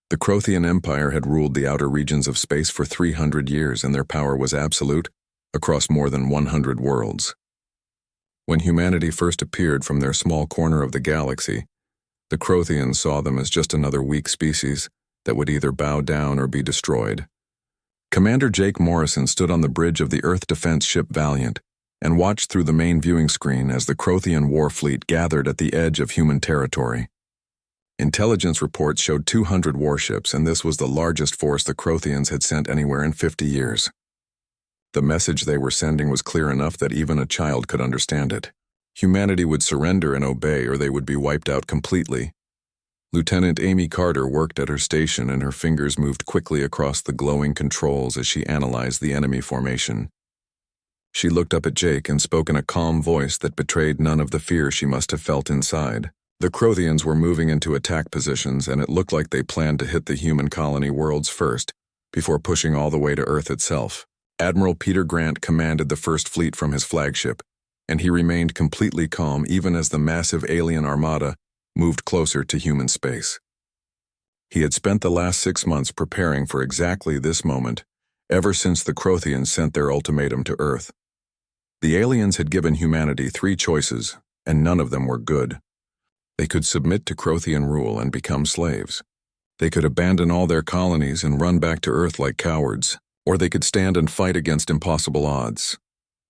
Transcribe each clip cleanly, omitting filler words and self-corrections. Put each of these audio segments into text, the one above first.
The Crothian Empire had ruled the outer regions of space for 300 years, and their power was absolute across more than 100 worlds. When humanity first appeared from their small corner of the galaxy, the Crothians saw them as just another weak species that would either bow down or be destroyed. Commander Jake Morrison stood on the bridge of the Earth defense ship Valiant and watched through the main viewing screen as the Crothian war fleet gathered at the edge of human territory. Intelligence reports showed 200 warships, and this was the largest force the Crothians had sent anywhere in 50 years. The message they were sending was clear enough that even a child could understand it. Humanity would surrender and obey, or they would be wiped out completely. Lieutenant Amy Carter worked at her station, and her fingers moved quickly across the glowing controls as she analyzed the enemy formation. She looked up at Jake and spoke in a calm voice that betrayed none of the fear she must have felt inside. The Crothians were moving into attack positions, and it looked like they planned to hit the human colony worlds first, before pushing all the way to Earth itself. Admiral Peter Grant commanded the First Fleet from his flagship, and he remained completely calm even as the massive alien armada moved closer to human space. He had spent the last 6 months preparing for exactly this moment, ever since the Crothians sent their ultimatum to Earth. The aliens had given humanity 3 choices, and none of them were good. They could submit to Crothian rule and become slaves. They could abandon all their colonies and run back to Earth like cowards, or they could stand and fight against impossible odds.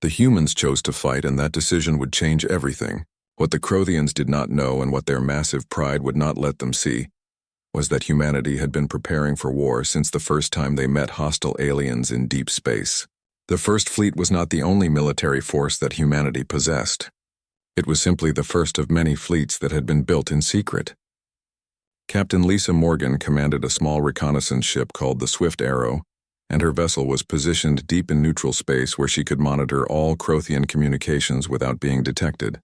The humans chose to fight, and that decision would change everything. What the Crothians did not know, and what their massive pride would not let them see, was that humanity had been preparing for war since the first time they met hostile aliens in deep space. The First Fleet was not the only military force that humanity possessed. It was simply the first of many fleets that had been built in secret. Captain Lisa Morgan commanded a small reconnaissance ship called the Swift Arrow, and her vessel was positioned deep in neutral space where she could monitor all Crothian communications without being detected.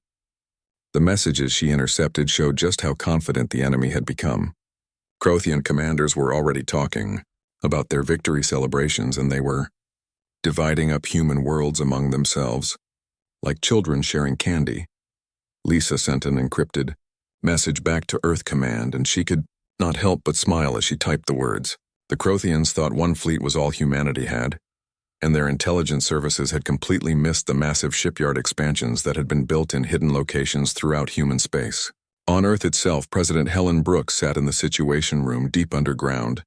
The messages she intercepted showed just how confident the enemy had become. Crothian commanders were already talking about their victory celebrations, and they were dividing up human worlds among themselves, like children sharing candy. Lisa sent an encrypted message back to Earth Command, and she could not help but smile as she typed the words. The Crothians thought one fleet was all humanity had, and their intelligence services had completely missed the massive shipyard expansions that had been built in hidden locations throughout human space. On Earth itself, President Helen Brooks sat in the Situation Room deep underground,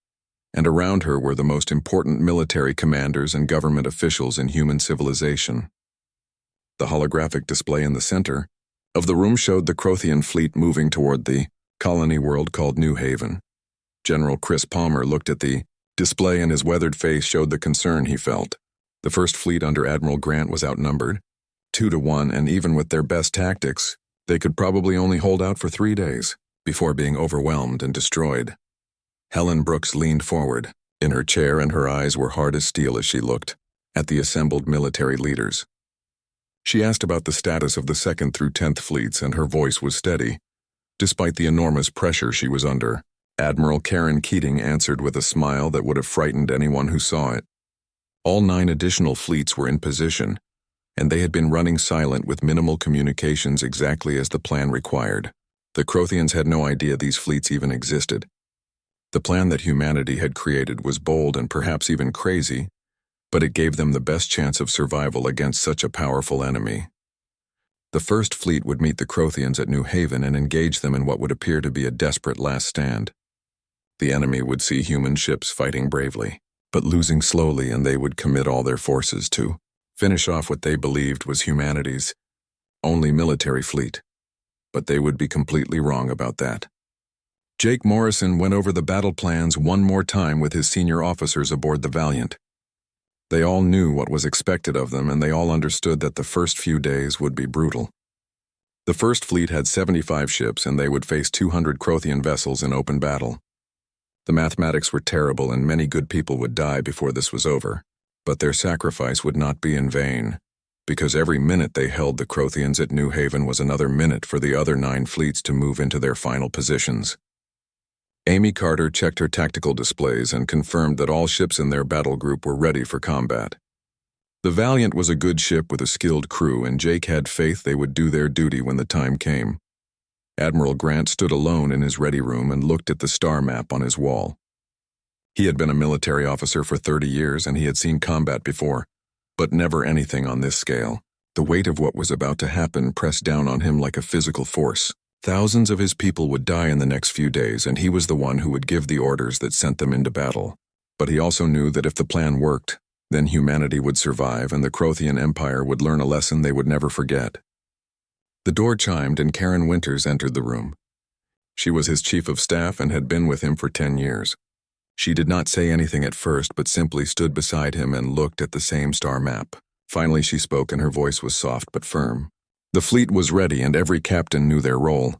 and around her were the most important military commanders and government officials in human civilization. The holographic display in the center of the room showed the Crothian fleet moving toward the colony world called New Haven. General Chris Palmer looked at the display, and his weathered face showed the concern he felt. The First Fleet under Admiral Grant was outnumbered 2-1, and even with their best tactics, they could probably only hold out for 3 days before being overwhelmed and destroyed. Helen Brooks leaned forward in her chair, and her eyes were hard as steel as she looked at the assembled military leaders. She asked about the status of the 2nd through 10th fleets, and her voice was steady, despite the enormous pressure she was under. Admiral Karen Keating answered with a smile that would have frightened anyone who saw it. All 9 additional fleets were in position, and they had been running silent with minimal communications exactly as the plan required. The Crothians had no idea these fleets even existed. The plan that humanity had created was bold and perhaps even crazy, but it gave them the best chance of survival against such a powerful enemy. The First Fleet would meet the Crothians at New Haven and engage them in what would appear to be a desperate last stand. The enemy would see human ships fighting bravely, but losing slowly, and they would commit all their forces to finish off what they believed was humanity's only military fleet. But they would be completely wrong about that. Jake Morrison went over the battle plans one more time with his senior officers aboard the Valiant. They all knew what was expected of them, and they all understood that the first few days would be brutal. The First Fleet had 75 ships, and they would face 200 Crothian vessels in open battle. The mathematics were terrible, and many good people would die before this was over, but their sacrifice would not be in vain, because every minute they held the Crothians at New Haven was another minute for the other 9 fleets to move into their final positions. Amy Carter checked her tactical displays and confirmed that all ships in their battle group were ready for combat. The Valiant was a good ship with a skilled crew, and Jake had faith they would do their duty when the time came. Admiral Grant stood alone in his ready room and looked at the star map on his wall. He had been a military officer for 30 years and he had seen combat before, but never anything on this scale. The weight of what was about to happen pressed down on him like a physical force. Thousands of his people would die in the next few days, and he was the one who would give the orders that sent them into battle. But he also knew that if the plan worked, then humanity would survive and the Crothian Empire would learn a lesson they would never forget. The door chimed and Karen Winters entered the room. She was his chief of staff and had been with him for 10 years. She did not say anything at first, but simply stood beside him and looked at the same star map. Finally she spoke, and her voice was soft but firm. The fleet was ready and every captain knew their role.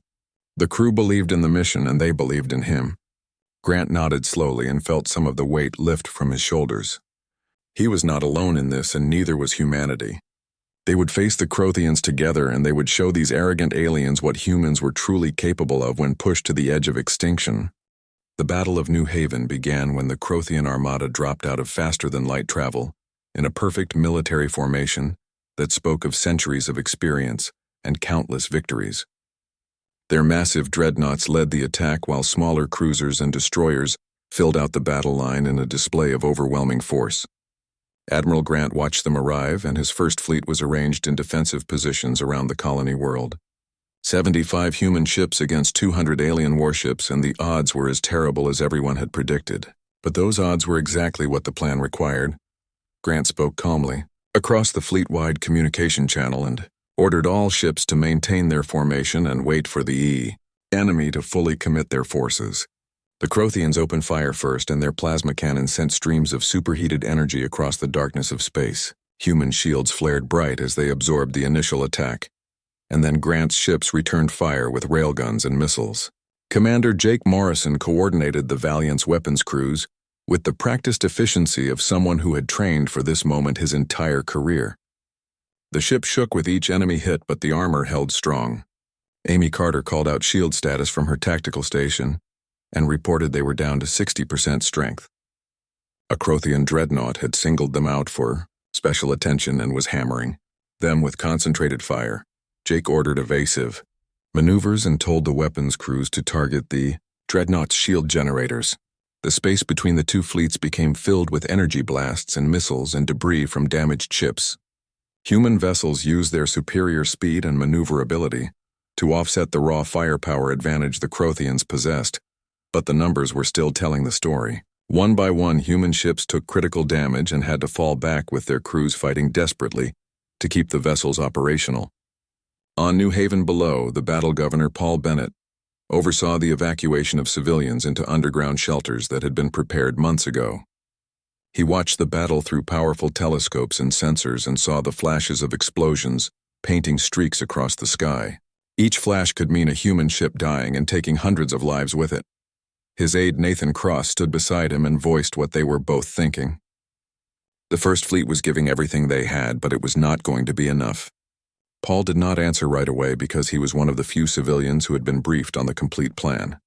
The crew believed in the mission and they believed in him. Grant nodded slowly and felt some of the weight lift from his shoulders. He was not alone in this, and neither was humanity. They would face the Crothians together, and they would show these arrogant aliens what humans were truly capable of when pushed to the edge of extinction. The Battle of New Haven began when the Crothian armada dropped out of faster-than-light travel, in a perfect military formation that spoke of centuries of experience and countless victories. Their massive dreadnoughts led the attack while smaller cruisers and destroyers filled out the battle line in a display of overwhelming force. Admiral Grant watched them arrive, and his first fleet was arranged in defensive positions around the colony world. 75 human ships against 200 alien warships, and the odds were as terrible as everyone had predicted. But those odds were exactly what the plan required. Grant spoke calmly across the fleet-wide communication channel and ordered all ships to maintain their formation and wait for the enemy to fully commit their forces. The Crothians opened fire first, and their plasma cannons sent streams of superheated energy across the darkness of space. Human shields flared bright as they absorbed the initial attack, and then Grant's ships returned fire with railguns and missiles. Commander Jake Morrison coordinated the Valiant's weapons crews with the practiced efficiency of someone who had trained for this moment his entire career. The ship shook with each enemy hit, but the armor held strong. Amy Carter called out shield status from her tactical station and reported they were down to 60% strength. A Crothian dreadnought had singled them out for special attention and was hammering them with concentrated fire. Jake ordered evasive maneuvers and told the weapons crews to target the dreadnought's shield generators. The space between the two fleets became filled with energy blasts and missiles and debris from damaged ships. Human vessels used their superior speed and maneuverability to offset the raw firepower advantage the Crothians possessed, but the numbers were still telling the story. One by one, human ships took critical damage and had to fall back, with their crews fighting desperately to keep the vessels operational. On New Haven below, the battle governor, Paul Bennett, oversaw the evacuation of civilians into underground shelters that had been prepared months ago. He watched the battle through powerful telescopes and sensors and saw the flashes of explosions painting streaks across the sky. Each flash could mean a human ship dying and taking hundreds of lives with it. His aide Nathan Cross stood beside him and voiced what they were both thinking. The First Fleet was giving everything they had, but it was not going to be enough. Paul did not answer right away because he was one of the few civilians who had been briefed on the complete plan.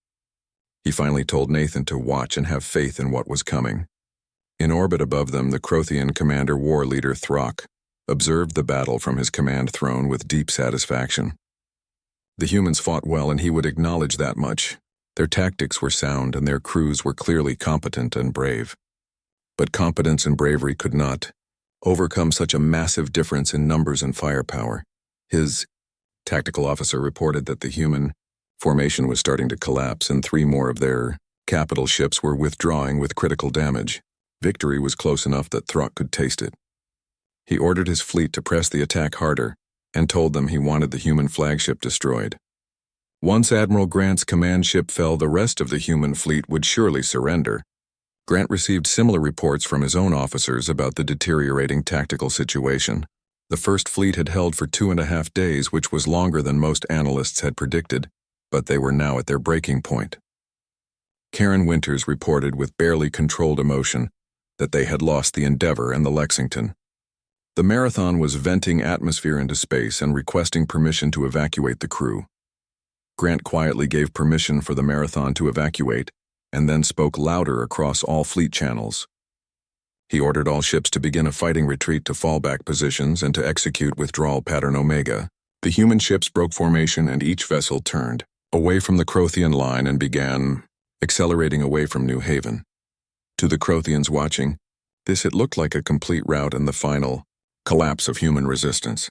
He finally told Nathan to watch and have faith in what was coming. In orbit above them, the Crothian commander war leader Throck observed the battle from his command throne with deep satisfaction. The humans fought well, and he would acknowledge that much. Their tactics were sound and their crews were clearly competent and brave. But competence and bravery could not overcome such a massive difference in numbers and firepower. His tactical officer reported that the human formation was starting to collapse, and 3 more of their capital ships were withdrawing with critical damage. Victory was close enough that Throck could taste it. He ordered his fleet to press the attack harder and told them he wanted the human flagship destroyed. Once Admiral Grant's command ship fell, the rest of the human fleet would surely surrender. Grant received similar reports from his own officers about the deteriorating tactical situation. The First Fleet had held for 2.5 days, which was longer than most analysts had predicted, but they were now at their breaking point. Karen Winters reported with barely controlled emotion that they had lost the Endeavour and the Lexington. The Marathon was venting atmosphere into space and requesting permission to evacuate the crew. Grant quietly gave permission for the Marathon to evacuate, and then spoke louder across all fleet channels. He ordered all ships to begin a fighting retreat to fallback positions and to execute withdrawal pattern Omega. The human ships broke formation, and each vessel turned away from the Crothian line and began accelerating away from New Haven. To the Crothians watching, it looked like a complete rout and the final collapse of human resistance.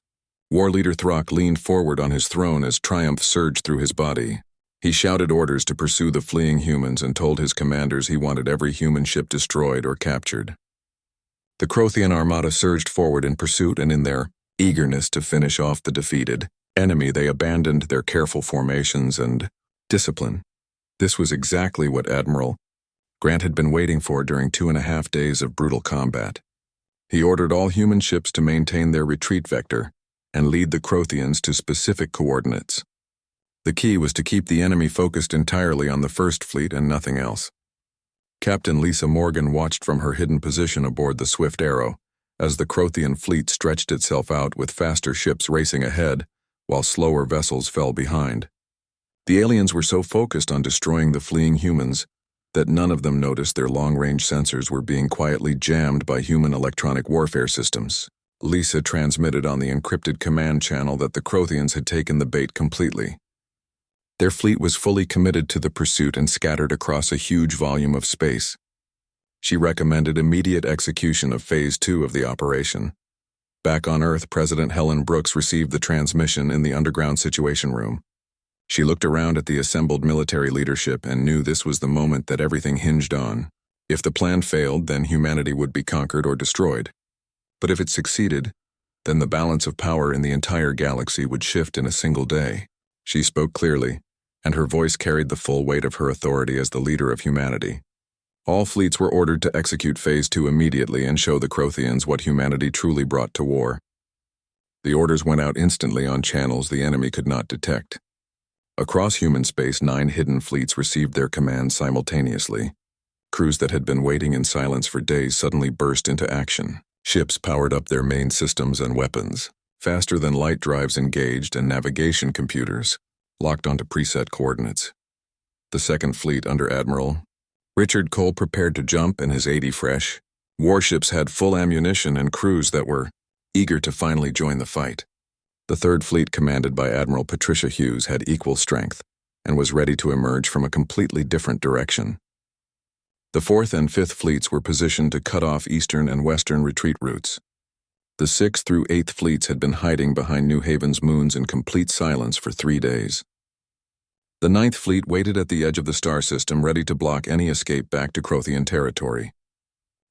War Leader Throck leaned forward on his throne as triumph surged through his body. He shouted orders to pursue the fleeing humans and told his commanders he wanted every human ship destroyed or captured. The Crothian armada surged forward in pursuit, and in their eagerness to finish off the defeated enemy, they abandoned their careful formations and discipline. This was exactly what Admiral Grant had been waiting for during 2.5 days of brutal combat. He ordered all human ships to maintain their retreat vector and lead the Crothians to specific coordinates. The key was to keep the enemy focused entirely on the First Fleet and nothing else. Captain Lisa Morgan watched from her hidden position aboard the Swift Arrow as the Crothian fleet stretched itself out with faster ships racing ahead while slower vessels fell behind. The aliens were so focused on destroying the fleeing humans that none of them noticed their long-range sensors were being quietly jammed by human electronic warfare systems. Lisa transmitted on the encrypted command channel that the Crothians had taken the bait completely. Their fleet was fully committed to the pursuit and scattered across a huge volume of space. She recommended immediate execution of Phase 2 of the operation. Back on Earth, President Helen Brooks received the transmission in the underground situation room. She looked around at the assembled military leadership and knew this was the moment that everything hinged on. If the plan failed, then humanity would be conquered or destroyed. But if it succeeded, then the balance of power in the entire galaxy would shift in a single day. She spoke clearly, and her voice carried the full weight of her authority as the leader of humanity. All fleets were ordered to execute Phase 2 immediately and show the Crothians what humanity truly brought to war. The orders went out instantly on channels the enemy could not detect. Across human space, 9 hidden fleets received their commands simultaneously. Crews that had been waiting in silence for days suddenly burst into action. Ships powered up their main systems and weapons. Faster-than-light drives engaged and navigation computers locked onto preset coordinates. The Second Fleet under Admiral Richard Cole prepared to jump in his 80 fresh. Warships had full ammunition and crews that were eager to finally join the fight. The Third Fleet, commanded by Admiral Patricia Hughes, had equal strength and was ready to emerge from a completely different direction. The Fourth and Fifth Fleets were positioned to cut off eastern and western retreat routes. The 6th through 8th Fleets had been hiding behind New Haven's moons in complete silence for 3 days. The 9th Fleet waited at the edge of the star system, ready to block any escape back to Crothian territory.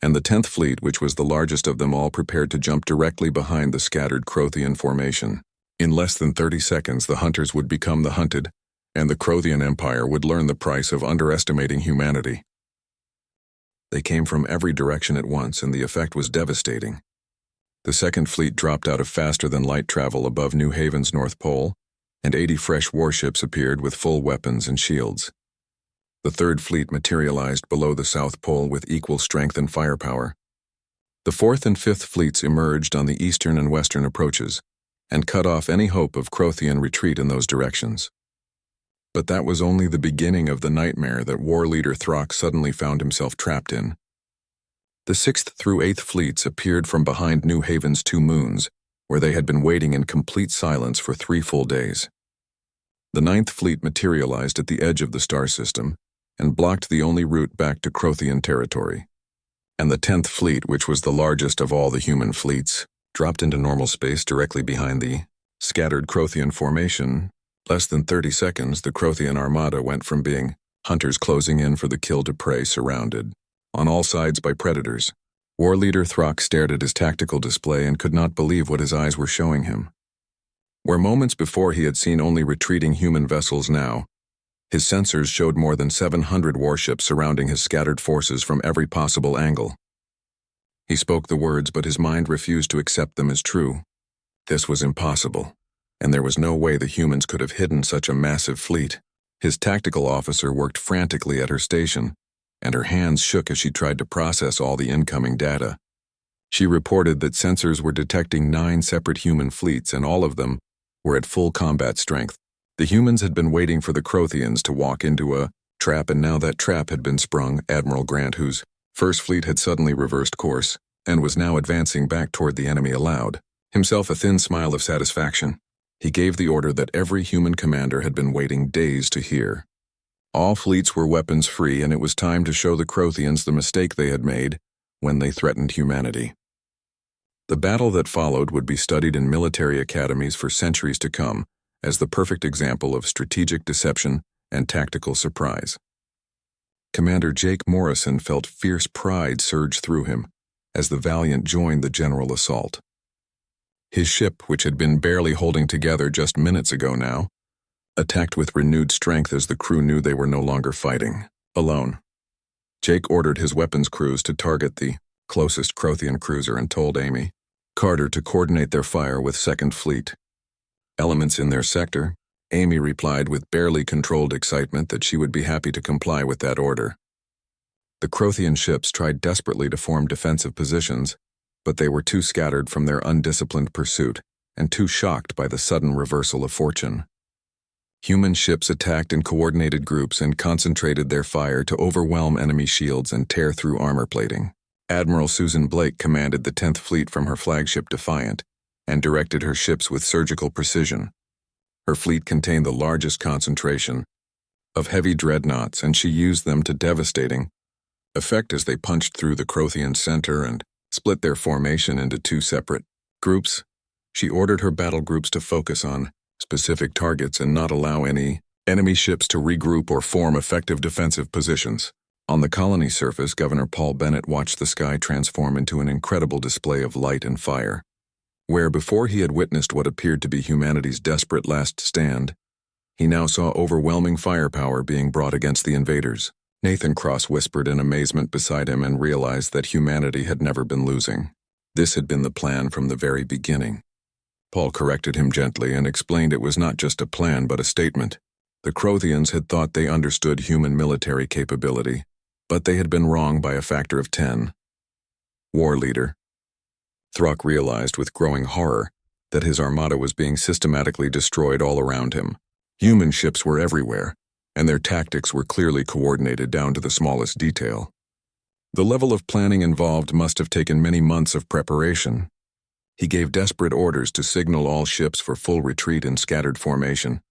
And the 10th Fleet, which was the largest of them all, prepared to jump directly behind the scattered Crothian formation. In less than 30 seconds, the hunters would become the hunted, and the Crothian Empire would learn the price of underestimating humanity. They came from every direction at once, and the effect was devastating. The Second Fleet dropped out of faster-than-light travel above New Haven's North Pole, and 80 fresh warships appeared with full weapons and shields. The Third Fleet materialized below the South Pole with equal strength and firepower. The Fourth and Fifth Fleets emerged on the eastern and western approaches, and cut off any hope of Crothian retreat in those directions. But that was only the beginning of the nightmare that War Leader Throck suddenly found himself trapped in. The 6th through 8th Fleets appeared from behind New Haven's 2 moons, where they had been waiting in complete silence for 3 full days. The 9th Fleet materialized at the edge of the star system and blocked the only route back to Crothian territory. And the 10th Fleet, which was the largest of all the human fleets, dropped into normal space directly behind the scattered Crothian formation. Less than 30 seconds, the Crothian armada went from being hunters closing in for the kill to prey surrounded on all sides by predators. War Leader Throck stared at his tactical display and could not believe what his eyes were showing him. Where moments before he had seen only retreating human vessels, now his sensors showed more than 700 warships surrounding his scattered forces from every possible angle. He spoke the words, but his mind refused to accept them as true. This was impossible, and there was no way the humans could have hidden such a massive fleet. His tactical officer worked frantically at her station, and her hands shook as she tried to process all the incoming data. She reported that sensors were detecting 9 separate human fleets, and all of them were at full combat strength. The humans had been waiting for the Crothians to walk into a trap, and now that trap had been sprung. Admiral Grant, whose First Fleet had suddenly reversed course and was now advancing back toward the enemy, allowed himself a thin smile of satisfaction. He gave the order that every human commander had been waiting days to hear. All fleets were weapons-free, and it was time to show the Crothians the mistake they had made when they threatened humanity. The battle that followed would be studied in military academies for centuries to come as the perfect example of strategic deception and tactical surprise. Commander Jake Morrison felt fierce pride surge through him as the Valiant joined the general assault. His ship, which had been barely holding together just minutes ago now, attacked with renewed strength as the crew knew they were no longer fighting alone. Jake ordered his weapons crews to target the closest Crothian cruiser and told Amy Carter to coordinate their fire with Second Fleet. Elements in their sector, Amy replied with barely controlled excitement that she would be happy to comply with that order. The Crothian ships tried desperately to form defensive positions, but they were too scattered from their undisciplined pursuit and too shocked by the sudden reversal of fortune. Human ships attacked in coordinated groups and concentrated their fire to overwhelm enemy shields and tear through armor plating. Admiral Susan Blake commanded the 10th Fleet from her flagship Defiant and directed her ships with surgical precision. Her fleet contained the largest concentration of heavy dreadnoughts, and she used them to devastating effect as they punched through the Crothian center and split their formation into two separate groups. She ordered her battle groups to focus on specific targets and not allow any enemy ships to regroup or form effective defensive positions. On the colony surface, Governor Paul Bennett watched the sky transform into an incredible display of light and fire. Where before he had witnessed what appeared to be humanity's desperate last stand, he now saw overwhelming firepower being brought against the invaders. Nathan Cross whispered in amazement beside him and realized that humanity had never been losing. This had been the plan from the very beginning. Paul corrected him gently and explained it was not just a plan but a statement. The Crothians had thought they understood human military capability, but they had been wrong by a factor of 10. War leader Throck realized with growing horror that his armada was being systematically destroyed all around him. Human ships were everywhere, and their tactics were clearly coordinated down to the smallest detail. The level of planning involved must have taken many months of preparation. He gave desperate orders to signal all ships for full retreat in scattered formation,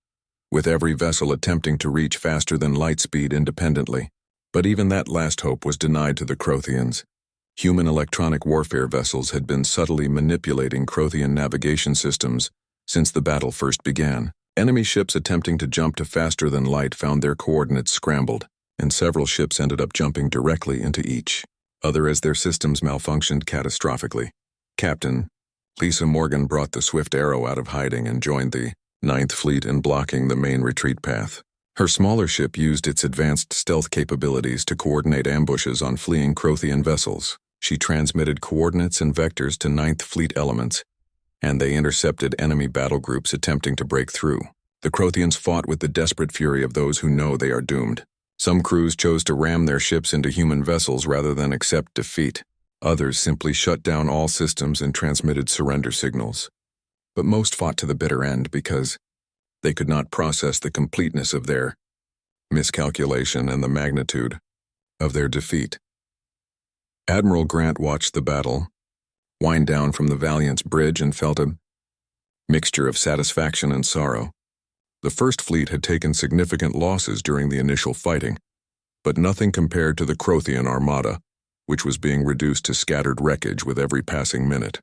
with every vessel attempting to reach faster than light speed independently. But even that last hope was denied to the Crothians. Human electronic warfare vessels had been subtly manipulating Crothian navigation systems since the battle first began. Enemy ships attempting to jump to faster than light found their coordinates scrambled, and several ships ended up jumping directly into each other as their systems malfunctioned catastrophically. Captain Lisa Morgan brought the Swift Arrow out of hiding and joined the 9th Fleet in blocking the main retreat path. Her smaller ship used its advanced stealth capabilities to coordinate ambushes on fleeing Crothian vessels. She transmitted coordinates and vectors to 9th Fleet elements, and they intercepted enemy battle groups attempting to break through. The Crothians fought with the desperate fury of those who know they are doomed. Some crews chose to ram their ships into human vessels rather than accept defeat. Others simply shut down all systems and transmitted surrender signals. But most fought to the bitter end because they could not process the completeness of their miscalculation and the magnitude of their defeat. Admiral Grant watched the battle wind down from the Valiant's bridge and felt a mixture of satisfaction and sorrow. The First Fleet had taken significant losses during the initial fighting, but nothing compared to the Crothian armada, which was being reduced to scattered wreckage with every passing minute.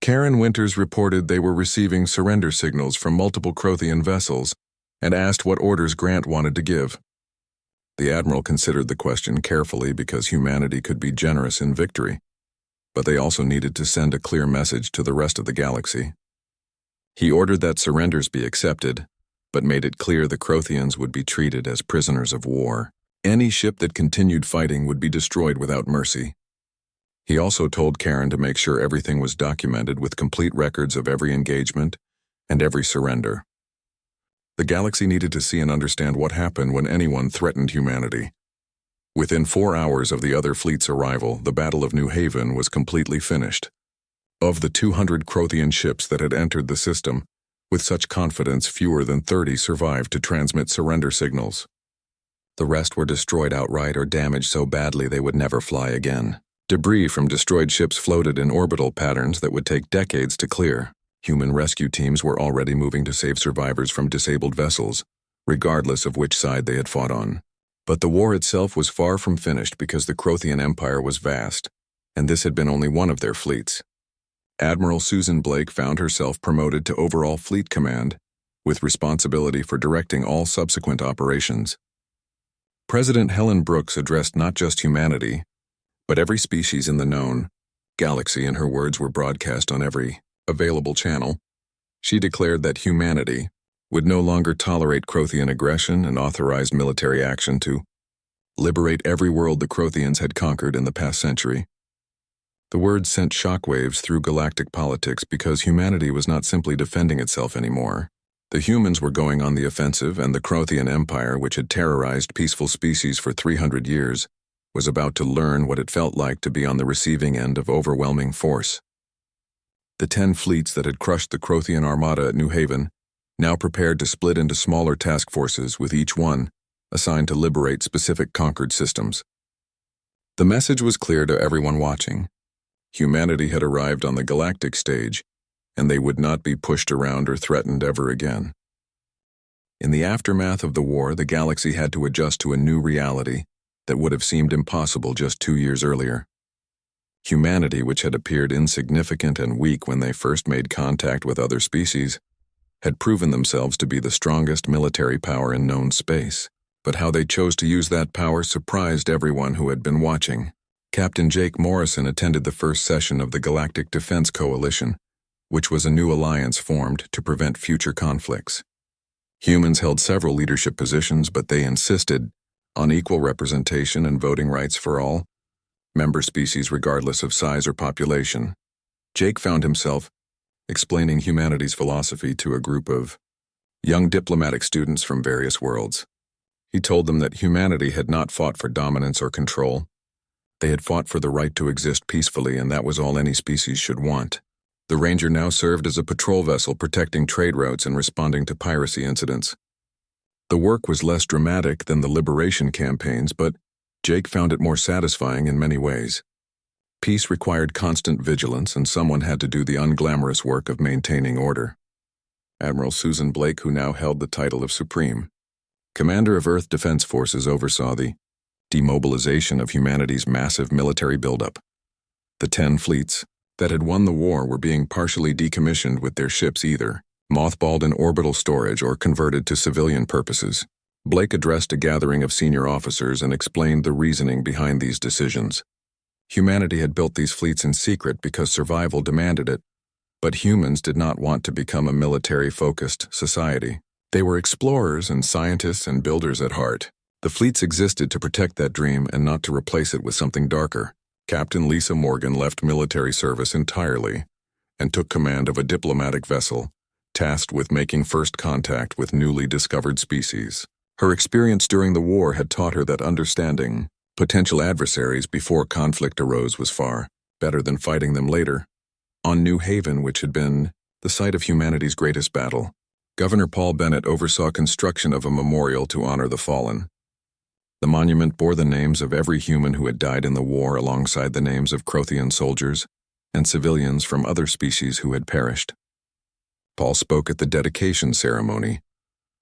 Karen Winters reported they were receiving surrender signals from multiple Crothian vessels and asked what orders Grant wanted to give. The Admiral considered the question carefully because humanity could be generous in victory, but they also needed to send a clear message to the rest of the galaxy. He ordered that surrenders be accepted, but made it clear the Crothians would be treated as prisoners of war. Any ship that continued fighting would be destroyed without mercy. He also told Karen to make sure everything was documented with complete records of every engagement and every surrender. The galaxy needed to see and understand what happened when anyone threatened humanity. Within 4 hours of the other fleet's arrival, the Battle of New Haven was completely finished. Of the 200 Crothian ships that had entered the system, with such confidence fewer than 30 survived to transmit surrender signals. The rest were destroyed outright or damaged so badly they would never fly again. Debris from destroyed ships floated in orbital patterns that would take decades to clear. Human rescue teams were already moving to save survivors from disabled vessels, regardless of which side they had fought on. But the war itself was far from finished because the Crothian Empire was vast, and this had been only one of their fleets. Admiral Susan Blake found herself promoted to overall fleet command, with responsibility for directing all subsequent operations. President Helen Brooks addressed not just humanity, but every species in the known galaxy, and her words were broadcast on every available channel. She declared that humanity would no longer tolerate Crothian aggression and authorized military action to liberate every world the Crothians had conquered in the past century. The words sent shockwaves through galactic politics because humanity was not simply defending itself anymore. The humans were going on the offensive, and the Crothian Empire, which had terrorized peaceful species for 300 years, was about to learn what it felt like to be on the receiving end of overwhelming force. The 10 fleets that had crushed the Crothian Armada at New Haven now prepared to split into smaller task forces, with each one assigned to liberate specific conquered systems. The message was clear to everyone watching. Humanity had arrived on the galactic stage, and they would not be pushed around or threatened ever again. In the aftermath of the war, the galaxy had to adjust to a new reality that would have seemed impossible just 2 years earlier. Humanity, which had appeared insignificant and weak when they first made contact with other species, had proven themselves to be the strongest military power in known space. But how they chose to use that power surprised everyone who had been watching. Captain Jake Morrison attended the first session of the Galactic Defense Coalition, which was a new alliance formed to prevent future conflicts. Humans held several leadership positions, but they insisted on equal representation and voting rights for all member species regardless of size or population. Jake found himself explaining humanity's philosophy to a group of young diplomatic students from various worlds. He told them that humanity had not fought for dominance or control. They had fought for the right to exist peacefully, and that was all any species should want. The Ranger now served as a patrol vessel, protecting trade routes and responding to piracy incidents. The work was less dramatic than the liberation campaigns, but Jake found it more satisfying in many ways. Peace required constant vigilance, and someone had to do the unglamorous work of maintaining order. Admiral Susan Blake, who now held the title of Supreme Commander of Earth Defense Forces, oversaw the demobilization of humanity's massive military buildup. The 10 fleets that had won the war were being partially decommissioned, with their ships either mothballed in orbital storage or converted to civilian purposes. Blake addressed a gathering of senior officers and explained the reasoning behind these decisions. Humanity had built these fleets in secret because survival demanded it, but humans did not want to become a military-focused society. They were explorers and scientists and builders at heart. The fleets existed to protect that dream and not to replace it with something darker. Captain Lisa Morgan left military service entirely and took command of a diplomatic vessel tasked with making first contact with newly discovered species. Her experience during the war had taught her that understanding potential adversaries before conflict arose was far better than fighting them later. On New Haven, which had been the site of humanity's greatest battle, Governor Paul Bennett oversaw construction of a memorial to honor the fallen. The monument bore the names of every human who had died in the war, alongside the names of Crothian soldiers and civilians from other species who had perished. Paul spoke at the dedication ceremony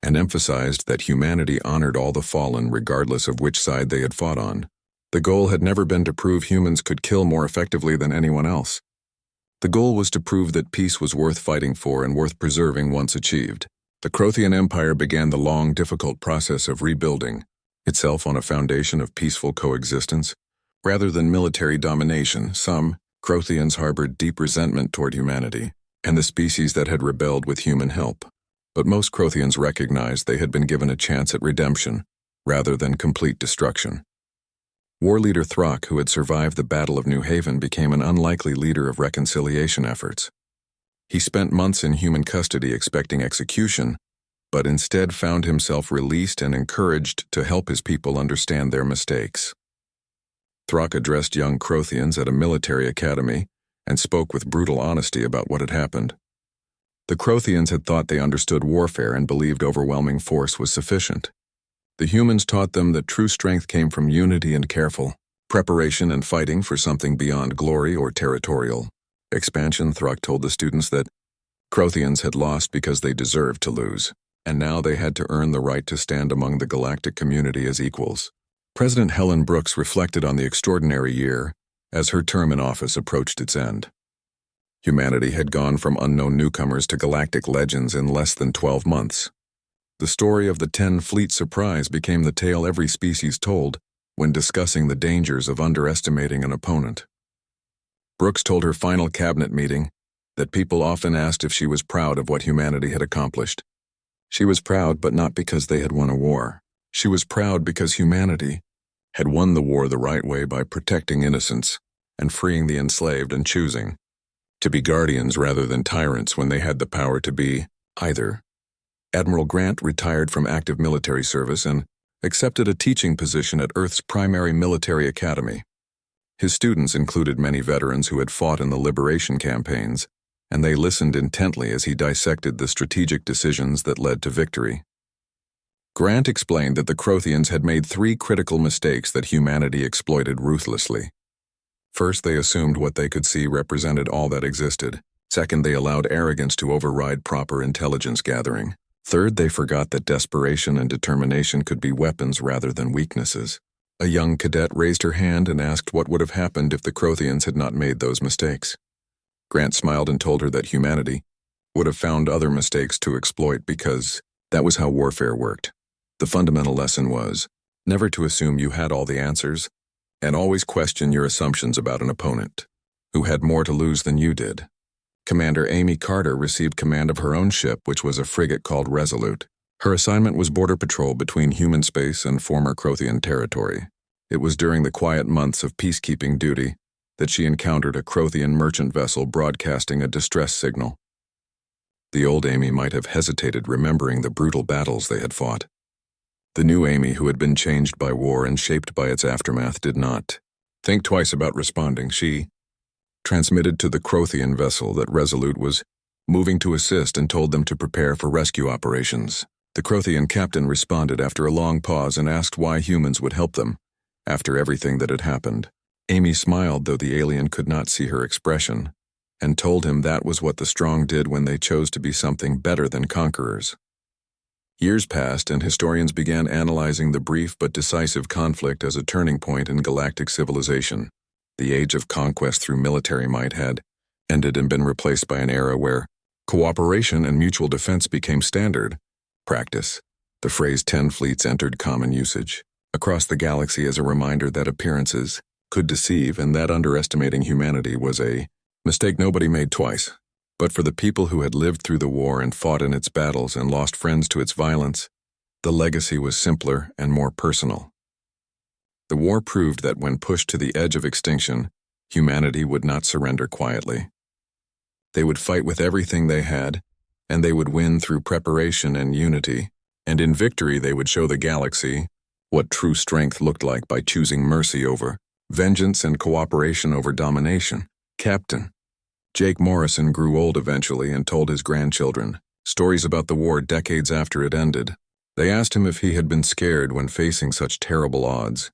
and emphasized that humanity honored all the fallen regardless of which side they had fought on. The goal had never been to prove humans could kill more effectively than anyone else. The goal was to prove that peace was worth fighting for and worth preserving once achieved. The Crothian Empire began the long, difficult process of rebuilding itself on a foundation of peaceful coexistence. Rather than military domination, some Crothians harbored deep resentment toward humanity and the species that had rebelled with human help. But most Crothians recognized they had been given a chance at redemption rather than complete destruction. War leader Throck, who had survived the Battle of New Haven, became an unlikely leader of reconciliation efforts. He spent months in human custody expecting execution, but instead found himself released and encouraged to help his people understand their mistakes. Throck addressed young Crothians at a military academy and spoke with brutal honesty about what had happened. The Crothians had thought they understood warfare and believed overwhelming force was sufficient. The humans taught them that true strength came from unity and careful preparation and fighting for something beyond glory or territorial expansion. Throck told the students that Crothians had lost because they deserved to lose. and now they had to earn the right to stand among the galactic community as equals. President Helen Brooks reflected on the extraordinary year as her term in office approached its end. Humanity had gone from unknown newcomers to galactic legends in less than 12 months. The story of the 10-fleet surprise became the tale every species told when discussing the dangers of underestimating an opponent. Brooks told her final cabinet meeting that people often asked if she was proud of what humanity had accomplished. She was proud, but not because they had won a war. She was proud because humanity had won the war the right way by protecting innocence and freeing the enslaved and choosing to be guardians rather than tyrants when they had the power to be either. Admiral Grant retired from active military service and accepted a teaching position at Earth's primary military academy. His students included many veterans who had fought in the liberation campaigns, and they listened intently as he dissected the strategic decisions that led to victory. Grant explained that the Crothians had made 3 critical mistakes that humanity exploited ruthlessly. First, they assumed what they could see represented all that existed. Second, they allowed arrogance to override proper intelligence gathering. Third, they forgot that desperation and determination could be weapons rather than weaknesses. A young cadet raised her hand and asked what would have happened if the Crothians had not made those mistakes. Grant smiled and told her that humanity would have found other mistakes to exploit because that was how warfare worked. The fundamental lesson was never to assume you had all the answers, and always question your assumptions about an opponent who had more to lose than you did. Commander Amy Carter received command of her own ship, which was a frigate called Resolute. Her assignment was border patrol between human space and former Crothian territory. It was during the quiet months of peacekeeping duty that she encountered a Crothian merchant vessel broadcasting a distress signal. The old Amy might have hesitated, remembering the brutal battles they had fought. The new Amy, who had been changed by war and shaped by its aftermath, did not think twice about responding. She transmitted to the Crothian vessel that Resolute was moving to assist and told them to prepare for rescue operations. The Crothian captain responded after a long pause and asked why humans would help them after everything that had happened. Amy smiled, though the alien could not see her expression, and told him that was what the strong did when they chose to be something better than conquerors. Years passed, and historians began analyzing the brief but decisive conflict as a turning point in galactic civilization. The age of conquest through military might had ended and been replaced by an era where cooperation and mutual defense became standard practice. The phrase 10 fleets entered common usage across the galaxy as a reminder that appearances could deceive and that underestimating humanity was a mistake nobody made twice. But for the people who had lived through the war and fought in its battles and lost friends to its violence, the legacy was simpler and more personal. The war proved that when pushed to the edge of extinction, humanity would not surrender quietly. They would fight with everything they had, and they would win through preparation and unity, and in victory they would show the galaxy what true strength looked like by choosing mercy over vengeance and cooperation over domination. Captain Jake Morrison grew old eventually and told his grandchildren stories about the war decades after it ended. They asked him if he had been scared when facing such terrible odds.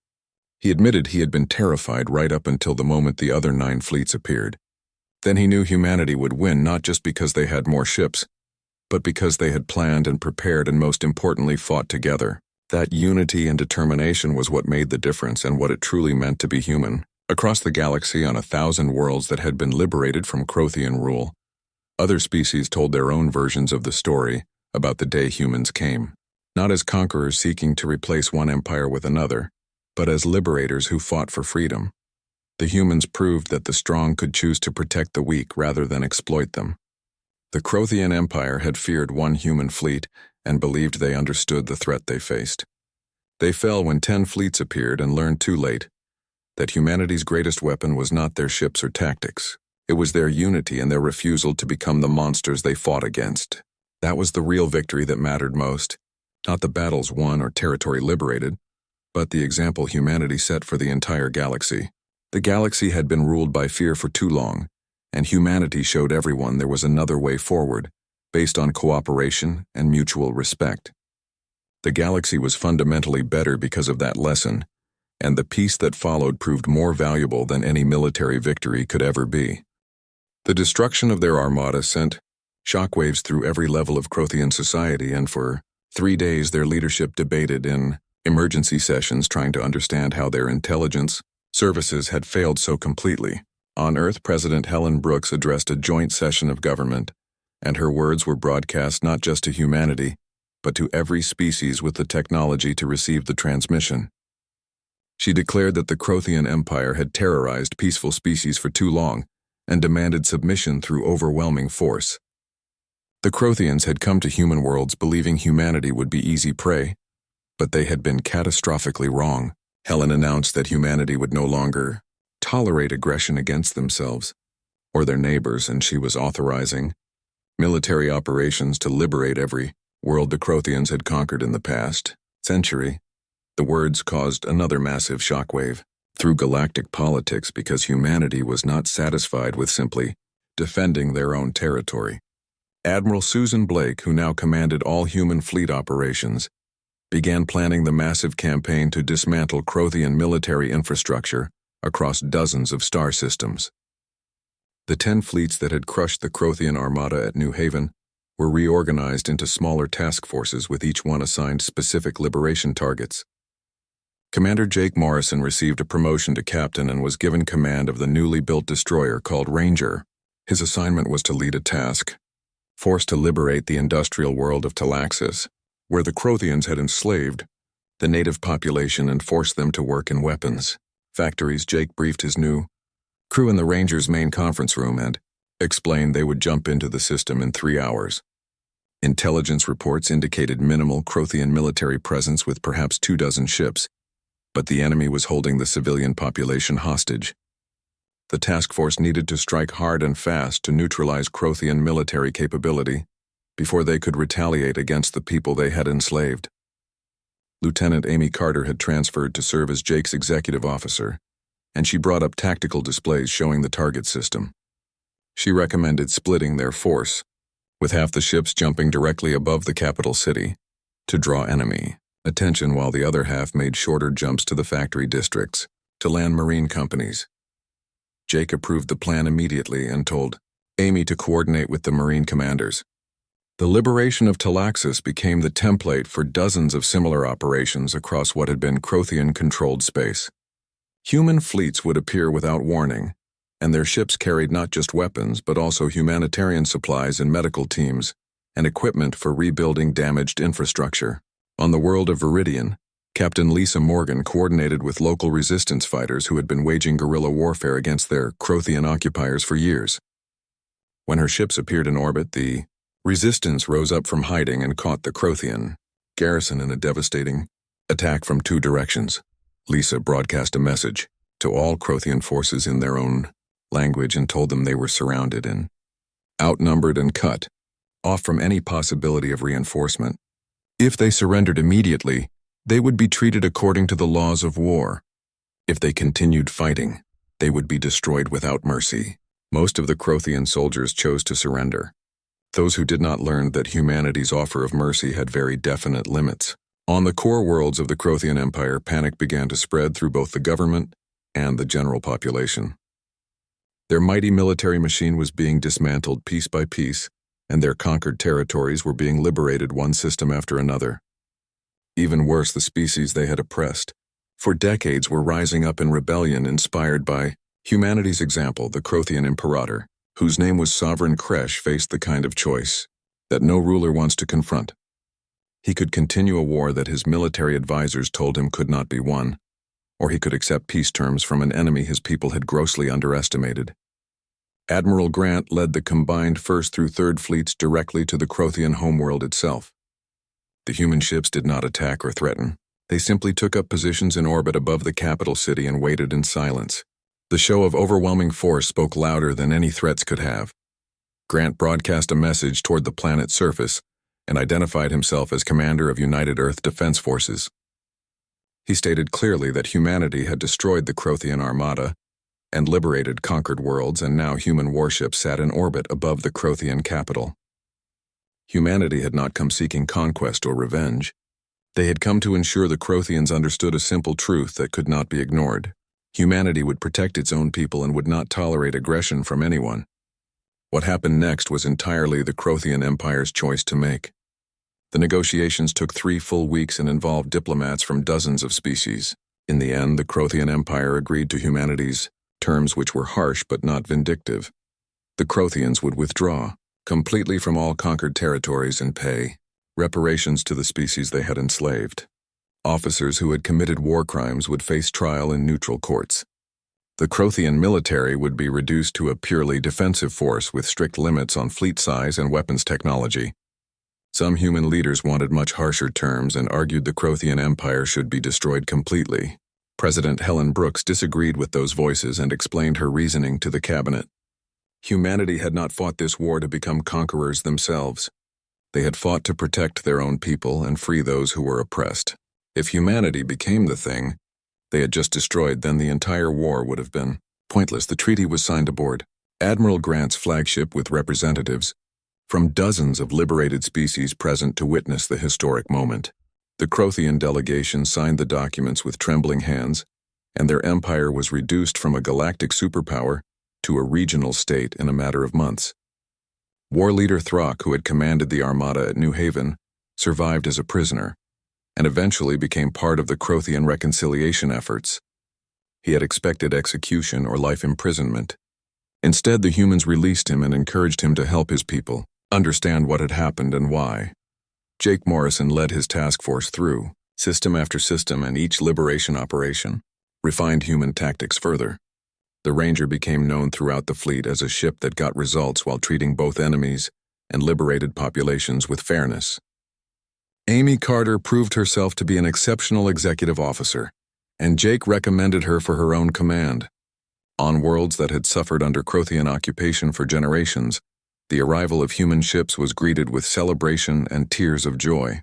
He admitted he had been terrified right up until the moment the other 9 fleets appeared. Then he knew humanity would win, not just because they had more ships, but because they had planned and prepared and most importantly fought together. That unity and determination was what made the difference and what it truly meant to be human. Across the galaxy, on 1,000 worlds that had been liberated from Crothian rule, other species told their own versions of the story about the day humans came, not as conquerors seeking to replace one empire with another, but as liberators who fought for freedom. The humans proved that the strong could choose to protect the weak rather than exploit them. The Crothian Empire had feared one human fleet and believed they understood the threat they faced. They fell when 10 fleets appeared and learned too late that humanity's greatest weapon was not their ships or tactics. It was their unity and their refusal to become the monsters they fought against. That was the real victory that mattered most, not the battles won or territory liberated, but the example humanity set for the entire galaxy. The galaxy had been ruled by fear for too long, and humanity showed everyone there was another way forward, based on cooperation and mutual respect. The galaxy was fundamentally better because of that lesson, and the peace that followed proved more valuable than any military victory could ever be. The destruction of their armada sent shockwaves through every level of Crothian society, and for 3 days their leadership debated in emergency sessions trying to understand how their intelligence services had failed so completely. On Earth, President Helen Brooks addressed a joint session of government, and her words were broadcast not just to humanity, but to every species with the technology to receive the transmission. She declared that the Crothian Empire had terrorized peaceful species for too long and demanded submission through overwhelming force. The Crothians had come to human worlds believing humanity would be easy prey, but they had been catastrophically wrong. Helen announced that humanity would no longer tolerate aggression against themselves or their neighbors, and she was authorizing military operations to liberate every world the Crothians had conquered in the past century. The words caused another massive shockwave through galactic politics because humanity was not satisfied with simply defending their own territory. Admiral Susan Blake, who now commanded all human fleet operations, began planning the massive campaign to dismantle Crothian military infrastructure across dozens of star systems. The 10 fleets that had crushed the Crothian Armada at New Haven were reorganized into smaller task forces, with each one assigned specific liberation targets. Commander Jake Morrison received a promotion to captain and was given command of the newly built destroyer called Ranger. His assignment was to lead a task force to liberate the industrial world of Talaxis, where the Crothians had enslaved the native population and forced them to work in weapons factories. Jake briefed his new crew in the Ranger's main conference room and explained they would jump into the system in 3 hours. Intelligence reports indicated minimal Crothian military presence with perhaps 24 ships, but the enemy was holding the civilian population hostage. The task force needed to strike hard and fast to neutralize Crothian military capability before they could retaliate against the people they had enslaved. Lieutenant Amy Carter had transferred to serve as Jake's executive officer, and she brought up tactical displays showing the target system. She recommended splitting their force, with half the ships jumping directly above the capital city to draw enemy attention, while the other half made shorter jumps to the factory districts to land marine companies. Jake approved the plan immediately and told Amy to coordinate with the marine commanders. The liberation of Talaxis became the template for dozens of similar operations across what had been Crothian-controlled space. Human fleets would appear without warning, and their ships carried not just weapons but also humanitarian supplies and medical teams, and equipment for rebuilding damaged infrastructure. On the world of Viridian, Captain Lisa Morgan coordinated with local resistance fighters who had been waging guerrilla warfare against their Crothian occupiers for years. When her ships appeared in orbit, the resistance rose up from hiding and caught the Crothian garrison in a devastating attack from 2 directions. Lisa broadcast a message to all Crothian forces in their own language and told them they were surrounded and outnumbered and cut off from any possibility of reinforcement. If they surrendered immediately, they would be treated according to the laws of war. If they continued fighting, they would be destroyed without mercy. Most of the Crothian soldiers chose to surrender. Those who did not learned that humanity's offer of mercy had very definite limits. On the core worlds of the Crothian Empire, panic began to spread through both the government and the general population. Their mighty military machine was being dismantled piece by piece, and their conquered territories were being liberated one system after another. Even worse, the species they had oppressed for decades were rising up in rebellion, inspired by humanity's example. The Crothian Imperator, whose name was Sovereign Kresh, faced the kind of choice that no ruler wants to confront. He could continue a war that his military advisors told him could not be won, or he could accept peace terms from an enemy his people had grossly underestimated. Admiral Grant led the combined 1st through 3rd fleets directly to the Crothian homeworld itself. The human ships did not attack or threaten. They simply took up positions in orbit above the capital city and waited in silence. The show of overwhelming force spoke louder than any threats could have. Grant broadcast a message toward the planet's surface and identified himself as commander of United Earth Defense Forces. He stated clearly that humanity had destroyed the Crothian Armada and liberated conquered worlds, and now human warships sat in orbit above the Crothian capital. Humanity had not come seeking conquest or revenge. They had come to ensure the Crothians understood a simple truth that could not be ignored. Humanity would protect its own people and would not tolerate aggression from anyone. What happened next was entirely the Crothian Empire's choice to make. The negotiations took 3 full weeks and involved diplomats from dozens of species. In the end, the Crothian Empire agreed to humanity's terms, which were harsh but not vindictive. The Crothians would withdraw completely from all conquered territories and pay reparations to the species they had enslaved. Officers who had committed war crimes would face trial in neutral courts. The Crothian military would be reduced to a purely defensive force with strict limits on fleet size and weapons technology. Some human leaders wanted much harsher terms and argued the Crothian Empire should be destroyed completely. President Helen Brooks disagreed with those voices and explained her reasoning to the cabinet. Humanity had not fought this war to become conquerors themselves. They had fought to protect their own people and free those who were oppressed. If humanity became the thing they had just destroyed, then the entire war would have been pointless. The treaty was signed aboard Admiral Grant's flagship with representatives from dozens of liberated species present to witness the historic moment. The Crothian delegation signed the documents with trembling hands, and their empire was reduced from a galactic superpower to a regional state in a matter of months. War leader Throck, who had commanded the Armada at New Haven, survived as a prisoner, and eventually became part of the Crothian reconciliation efforts. He had expected execution or life imprisonment. Instead, the humans released him and encouraged him to help his people understand what had happened and why. Jake Morrison led his task force through system after system, and each liberation operation refined human tactics further. The Ranger became known throughout the fleet as a ship that got results while treating both enemies and liberated populations with fairness. Amy Carter proved herself to be an exceptional executive officer, and Jake recommended her for her own command. On worlds that had suffered under Crothian occupation for generations, the arrival of human ships was greeted with celebration and tears of joy.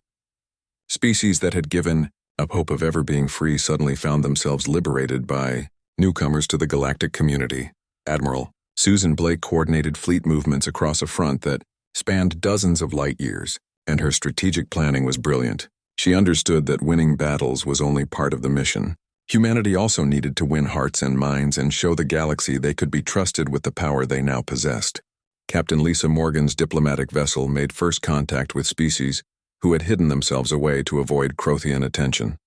Species that had given up hope of ever being free suddenly found themselves liberated by newcomers to the galactic community. Admiral Susan Blake coordinated fleet movements across a front that spanned dozens of light years, and her strategic planning was brilliant. She understood that winning battles was only part of the mission. Humanity also needed to win hearts and minds and show the galaxy they could be trusted with the power they now possessed. Captain Lisa Morgan's diplomatic vessel made first contact with species who had hidden themselves away to avoid Crothian attention.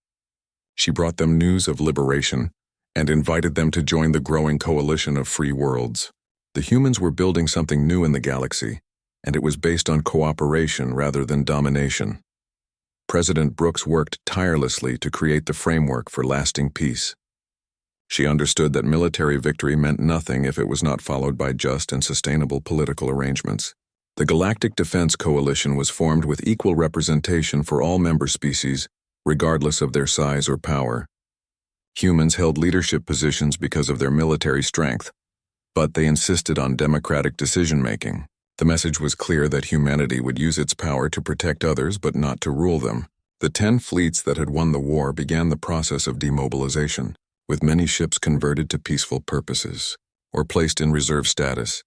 She brought them news of liberation and invited them to join the growing coalition of free worlds. The humans were building something new in the galaxy, and it was based on cooperation rather than domination. President Brooks worked tirelessly to create the framework for lasting peace. She understood that military victory meant nothing if it was not followed by just and sustainable political arrangements. The Galactic Defense Coalition was formed with equal representation for all member species, regardless of their size or power. Humans held leadership positions because of their military strength, but they insisted on democratic decision-making. The message was clear that humanity would use its power to protect others but not to rule them. The 10 fleets that had won the war began the process of demobilization, with many ships converted to peaceful purposes or placed in reserve status.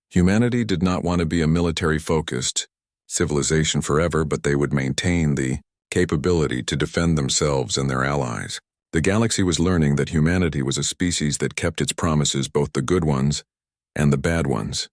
Humanity did not want to be a military-focused civilization forever, but they would maintain the capability to defend themselves and their allies. The galaxy was learning that humanity was a species that kept its promises, both the good ones and the bad ones.